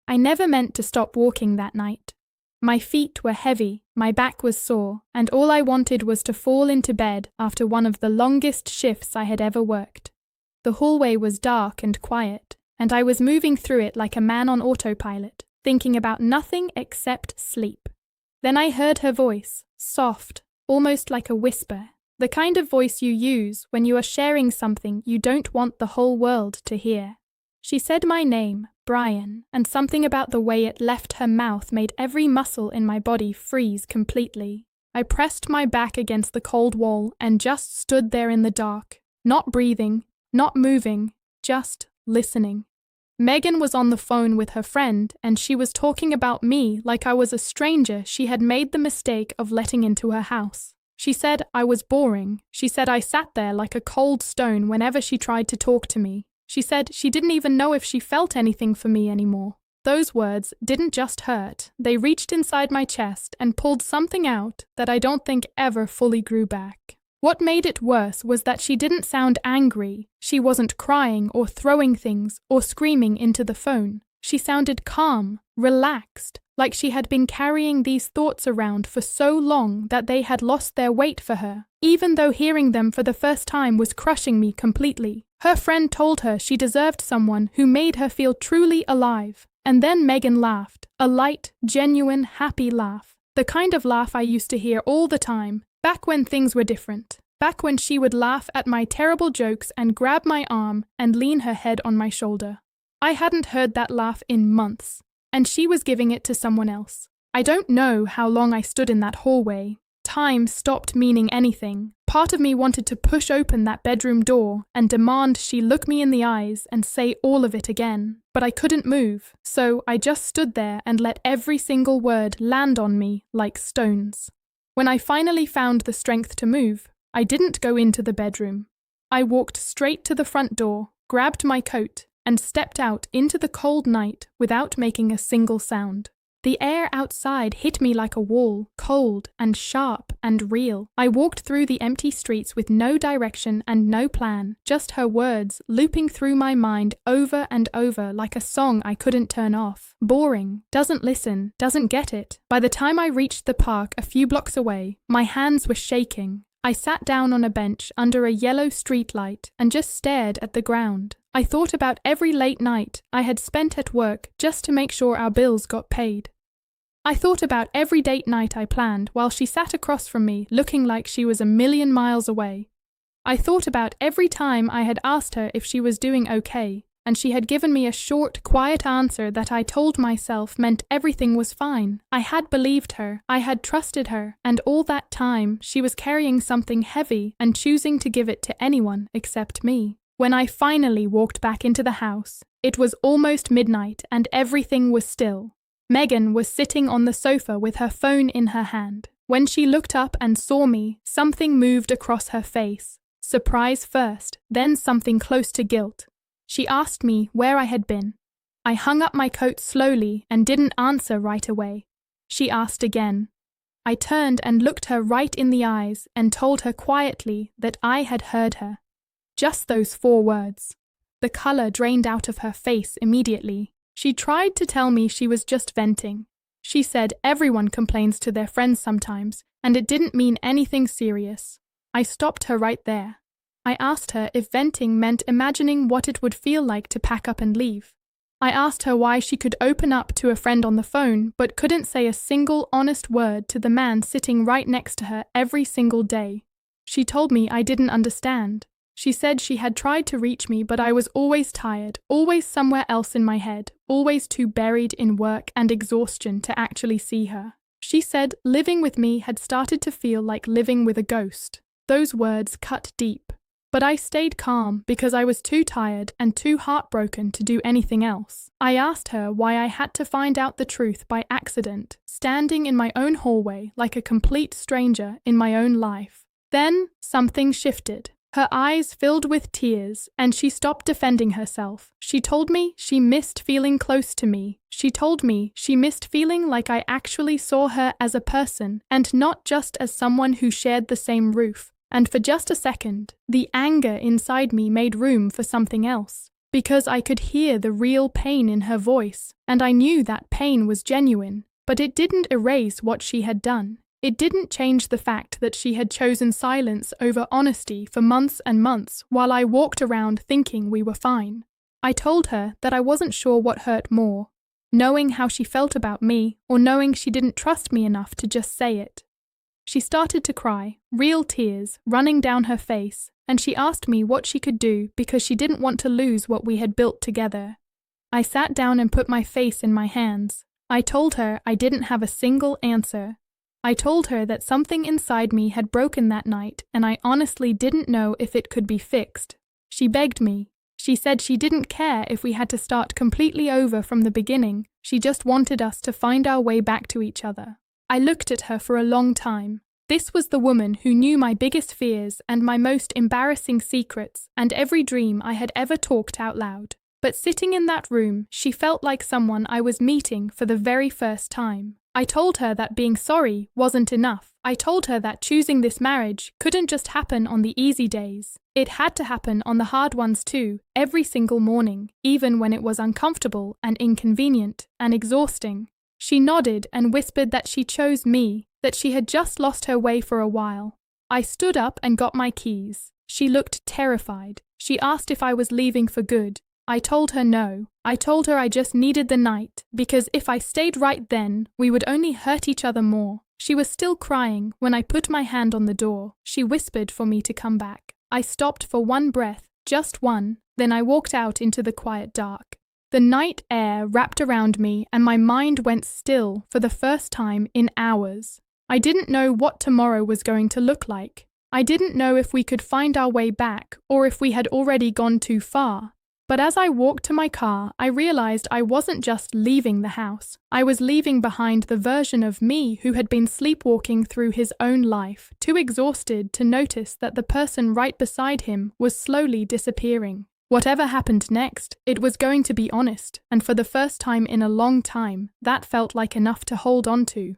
I never meant to stop walking that night. My feet were heavy, my back was sore, and all I wanted was to fall into bed after one of the longest shifts I had ever worked. The hallway was dark and quiet, and I was moving through it like a man on autopilot, thinking about nothing except sleep. Then I heard her voice, soft, almost like a whisper, the kind of voice you use when you are sharing something you don't want the whole world to hear. She said my name, Brian, and something about the way it left her mouth made every muscle in my body freeze completely. I pressed my back against the cold wall and just stood there in the dark, not breathing, not moving, just listening. Megan was on the phone with her friend, and she was talking about me like I was a stranger she had made the mistake of letting into her house. She said I was boring. She said I sat there like a cold stone whenever she tried to talk to me. She said she didn't even know if she felt anything for me anymore. Those words didn't just hurt. They reached inside my chest and pulled something out that I don't think ever fully grew back. What made it worse was that she didn't sound angry. She wasn't crying or throwing things or screaming into the phone. She sounded calm, relaxed, like she had been carrying these thoughts around for so long that they had lost their weight for her, even though hearing them for the first time was crushing me completely. Her friend told her she deserved someone who made her feel truly alive. And then Megan laughed, a light, genuine, happy laugh. The kind of laugh I used to hear all the time, back when things were different. Back when she would laugh at my terrible jokes and grab my arm and lean her head on my shoulder. I hadn't heard that laugh in months, and she was giving it to someone else. I don't know how long I stood in that hallway. Time stopped meaning anything. Part of me wanted to push open that bedroom door and demand she look me in the eyes and say all of it again. But I couldn't move, so I just stood there and let every single word land on me like stones. When I finally found the strength to move, I didn't go into the bedroom. I walked straight to the front door, grabbed my coat, and stepped out into the cold night without making a single sound. The air outside hit me like a wall, cold and sharp and real. I walked through the empty streets with no direction and no plan, just her words looping through my mind over and over like a song I couldn't turn off. Boring, doesn't listen, doesn't get it. By the time I reached the park a few blocks away, my hands were shaking. I sat down on a bench under a yellow streetlight and just stared at the ground. I thought about every late night I had spent at work just to make sure our bills got paid. I thought about every date night I planned while she sat across from me looking like she was a million miles away. I thought about every time I had asked her if she was doing okay, and she had given me a short, quiet answer that I told myself meant everything was fine. I had believed her, I had trusted her, and all that time she was carrying something heavy and choosing to give it to anyone except me. When I finally walked back into the house, it was almost midnight and everything was still. Megan was sitting on the sofa with her phone in her hand. When she looked up and saw me, something moved across her face. Surprise first, then something close to guilt. She asked me where I had been. I hung up my coat slowly and didn't answer right away. She asked again. I turned and looked her right in the eyes and told her quietly that I had heard her. Just those 4 words. The color drained out of her face immediately. She tried to tell me she was just venting. She said everyone complains to their friends sometimes, and it didn't mean anything serious. I stopped her right there. I asked her if venting meant imagining what it would feel like to pack up and leave. I asked her why she could open up to a friend on the phone but couldn't say a single honest word to the man sitting right next to her every single day. She told me I didn't understand. She said she had tried to reach me, but I was always tired, always somewhere else in my head, always too buried in work and exhaustion to actually see her. She said living with me had started to feel like living with a ghost. Those words cut deep. But I stayed calm because I was too tired and too heartbroken to do anything else. I asked her why I had to find out the truth by accident, standing in my own hallway like a complete stranger in my own life. Then something shifted. Her eyes filled with tears, and she stopped defending herself. She told me she missed feeling close to me. She told me she missed feeling like I actually saw her as a person, and not just as someone who shared the same roof. And for just a second, the anger inside me made room for something else. because I could hear the real pain in her voice, and I knew that pain was genuine, but it didn't erase what she had done. It didn't change the fact that she had chosen silence over honesty for months and months while I walked around thinking we were fine. I told her that I wasn't sure what hurt more, knowing how she felt about me or knowing she didn't trust me enough to just say it. She started to cry, real tears running down her face, and she asked me what she could do because she didn't want to lose what we had built together. I sat down and put my face in my hands. I told her I didn't have a single answer. I told her that something inside me had broken that night and I honestly didn't know if it could be fixed. She begged me. She said she didn't care if we had to start completely over from the beginning. She just wanted us to find our way back to each other. I looked at her for a long time. This was the woman who knew my biggest fears and my most embarrassing secrets and every dream I had ever talked out loud. But sitting in that room, she felt like someone I was meeting for the very first time. I told her that being sorry wasn't enough. I told her that choosing this marriage couldn't just happen on the easy days. It had to happen on the hard ones too, every single morning, even when it was uncomfortable and inconvenient and exhausting. She nodded and whispered that she chose me, that she had just lost her way for a while. I stood up and got my keys. She looked terrified. She asked if I was leaving for good. I told her no. I told her I just needed the night, because if I stayed right then, we would only hurt each other more. She was still crying when I put my hand on the door. She whispered for me to come back. I stopped for one breath, just one, then I walked out into the quiet dark. The night air wrapped around me and my mind went still for the first time in hours. I didn't know what tomorrow was going to look like. I didn't know if we could find our way back or if we had already gone too far. But as I walked to my car, I realized I wasn't just leaving the house. I was leaving behind the version of me who had been sleepwalking through his own life, too exhausted to notice that the person right beside him was slowly disappearing. Whatever happened next, it was going to be honest, and for the first time in a long time, that felt like enough to hold on to.